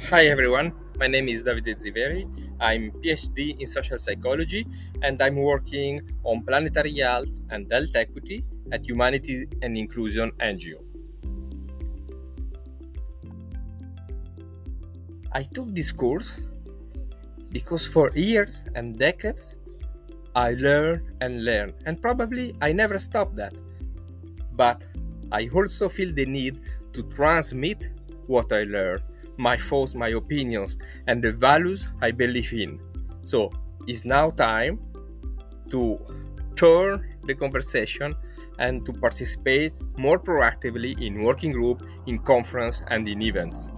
Hi everyone, my name is Davide Ziveri. I'm PhD in social psychology and I'm working on planetary health and health equity at Humanity and Inclusion NGO. I took this course because for years and decades I learned and probably I never stopped that. But I also feel the need to transmit what I learned, my thoughts, my opinions, and the values I believe in. So it's now time to turn the conversation and to participate more proactively in working group, in conference, and in events.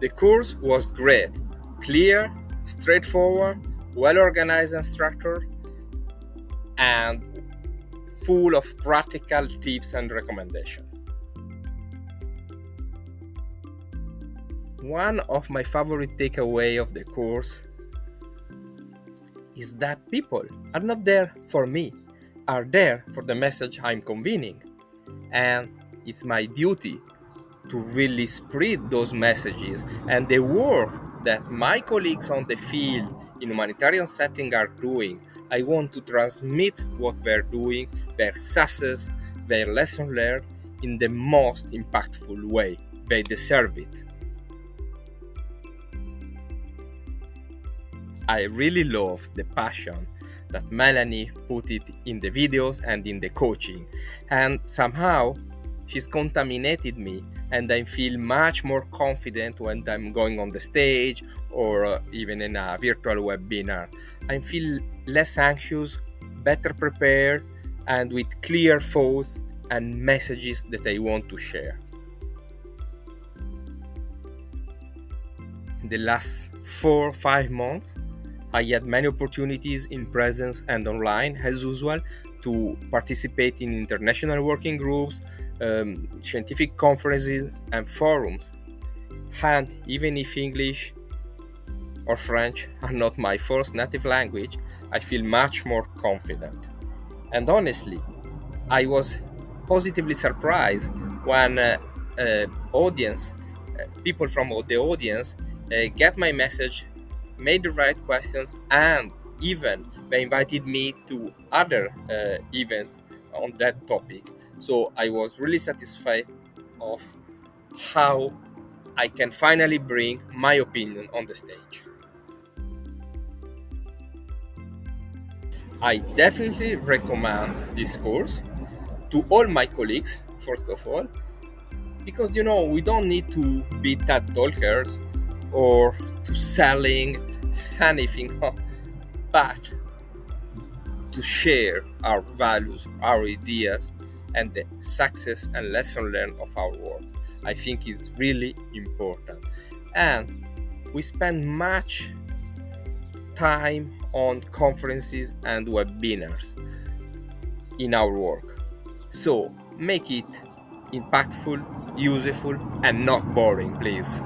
The course was great, clear, straightforward, well organized and structured, and full of practical tips and recommendations. One of my favorite takeaway of the course is that people are not there for me, are there for the message I'm convening. And it's my duty to really spread those messages and the work that my colleagues on the field in humanitarian setting are doing. I want to transmit what they're doing, their success, their lesson learned in the most impactful way. They deserve it. I really love the passion that Melanie put it in the videos and in the coaching. And somehow she's contaminated me and I feel much more confident when I'm going on the stage or even in a virtual webinar. I feel less anxious, better prepared, and with clear thoughts and messages that I want to share. The last 4 or 5 months, I had many opportunities in presence and online, as usual, to participate in international working groups, scientific conferences, and forums. And even if English or French are not my first native language, I feel much more confident. And honestly, I was positively surprised when people from the audience get my message, made the right questions, and even they invited me to other events on that topic. So I was really satisfied of how I can finally bring my opinion on the stage. I definitely recommend this course to all my colleagues, first of all, because we don't need to be TED talkers or to selling anything, but to share our values, our ideas, and the success and lesson learned of our work. I think is really important. And we spend much time on conferences and webinars in our work. So make it impactful, useful, and not boring, please.